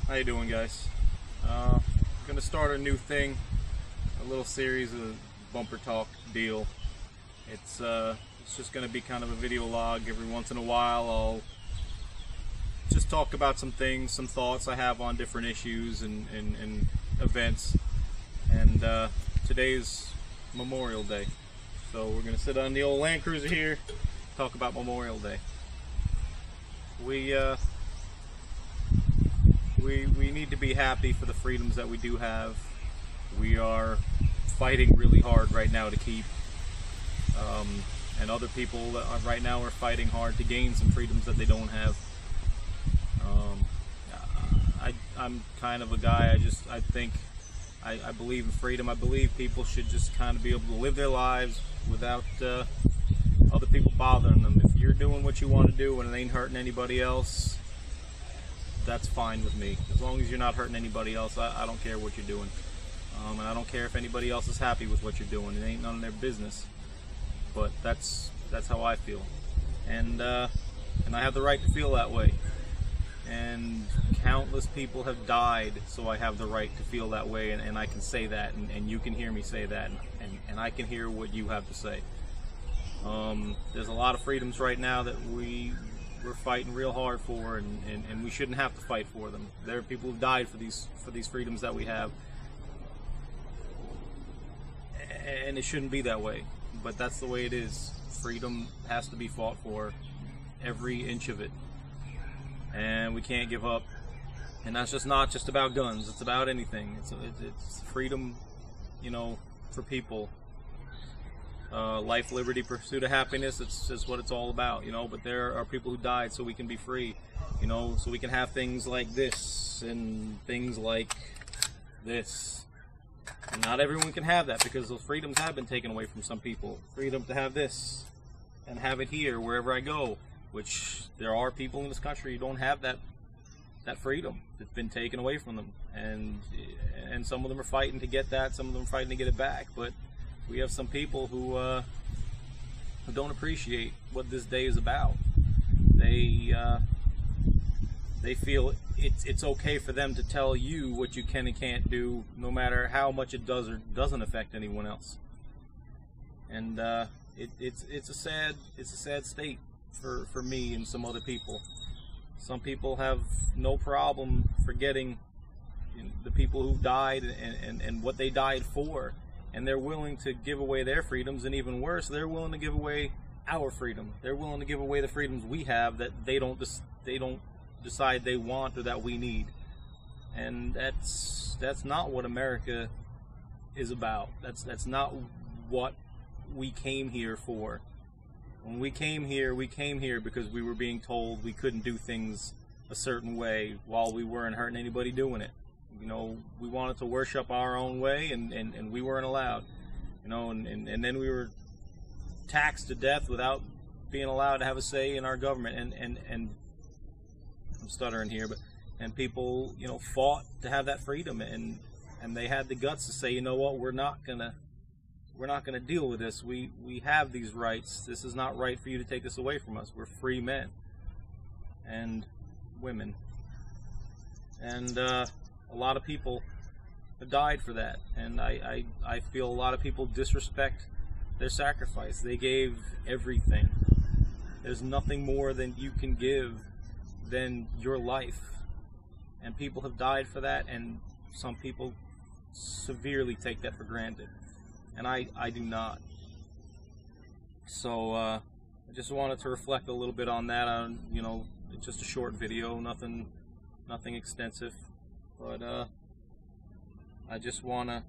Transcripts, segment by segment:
How you doing, guys? I'm gonna start a new thing, a little series of bumper talk deal. It's just gonna be kind of a video log. Every once in a while I'll just talk about some things, some thoughts I have on different issues and events. And today's Memorial Day, so we're gonna sit on the old Land Cruiser here, talk about Memorial Day. We need to be happy for the freedoms that we do have. We are fighting really hard right now to keep, and other people right now are fighting hard to gain some freedoms that they don't have. I'm kind of a guy, I believe in freedom. I believe people should just kind of be able to live their lives without other people bothering them. If you're doing what you want to do and it ain't hurting anybody else, that's fine with me. As long as you're not hurting anybody else, I don't care what you're doing. And I don't care if anybody else is happy with what you're doing. It ain't none of their business. But that's how I feel. And I have the right to feel that way. And countless people have died, so I have the right to feel that way, and I can say that, and you can hear me say that, and I can hear what you have to say. There's a lot of freedoms right now that we're fighting real hard for, and we shouldn't have to fight for them. There are people who died for these freedoms that we have, and it shouldn't be that way, but that's the way it is. Freedom has to be fought for, every inch of it, and we can't give up. And that's just not just about guns, it's about anything. It's freedom, you know, for people. Life, liberty, pursuit of happiness, it's what it's all about, you know. But there are people who died so we can be free, you know, so we can have things like this and things like this. And not everyone can have that, because those freedoms have been taken away from some people. Freedom to have this and have it here wherever I go, which there are people in this country who don't have that freedom. It's been taken away from them, and some of them are fighting to get that, some of them are fighting to get it back. But we have some people who don't appreciate what this day is about. They feel it's okay for them to tell you what you can and can't do, no matter how much it does or doesn't affect anyone else. And it's a sad state for me and some other people. Some people have no problem forgetting, you know, the people who died and what they died for, and they're willing to give away their freedoms, and even worse, they're willing to give away our freedom. They're willing to give away the freedoms we have that they don't decide they want or that we need. And that's not what America is about. That's not what we came here for. When we came here because we were being told we couldn't do things a certain way while we weren't hurting anybody doing it. You know, we wanted to worship our own way, and we weren't allowed. You know, and then we were taxed to death without being allowed to have a say in our government. And I'm stuttering here, and people, you know, fought to have that freedom, and they had the guts to say, you know what, we're not gonna deal with this. We have these rights. This is not right for you to take this away from us. We're free men and women. And a lot of people have died for that. And I feel a lot of people disrespect their sacrifice. They gave everything. There's nothing more than you can give than your life. And people have died for that, and some people severely take that for granted. And I do not. So I just wanted to reflect a little bit on that. You know, it's just a short video, nothing extensive. But I just want to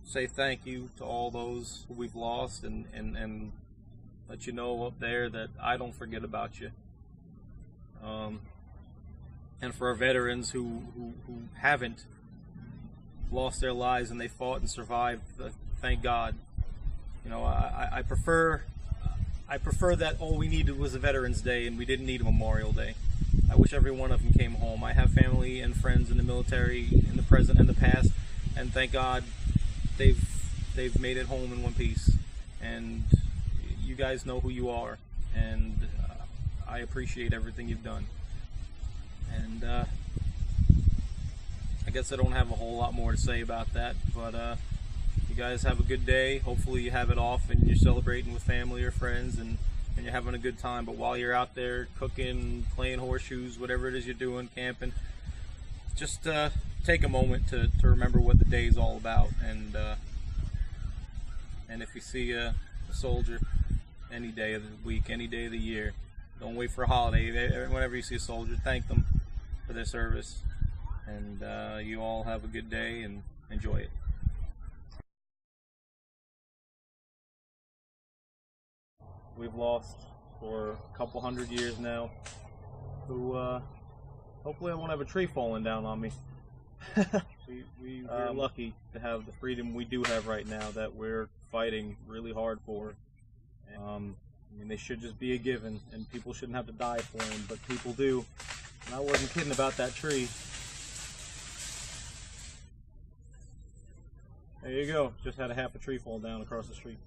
say thank you to all those who we've lost, and let you know up there that I don't forget about you. And for our veterans who haven't lost their lives and they fought and survived, thank God. You know, I prefer that all we needed was a Veterans Day and we didn't need a Memorial Day. I wish every one of them came home. I have family and friends in the military, in the present and the past, and thank God they've made it home in one piece. And you guys know who you are, and I appreciate everything you've done. And guess I don't have a whole lot more to say about that, but you guys have a good day. Hopefully you have it off and you're celebrating with family or friends, and you're having a good time. But while you're out there cooking, playing horseshoes, whatever it is you're doing, camping, just take a moment to remember what the day is all about. And if you see a soldier any day of the week, any day of the year, don't wait for a holiday. Whenever you see a soldier, thank them for their service. And you all have a good day and enjoy it. We've lost for a couple hundred years now, who hopefully I won't have a tree falling down on me. We're lucky to have the freedom we do have right now that we're fighting really hard for. I mean, they should just be a given, and people shouldn't have to die for them, but people do. And I wasn't kidding about that tree. There you go. Just had a half a tree fall down across the street.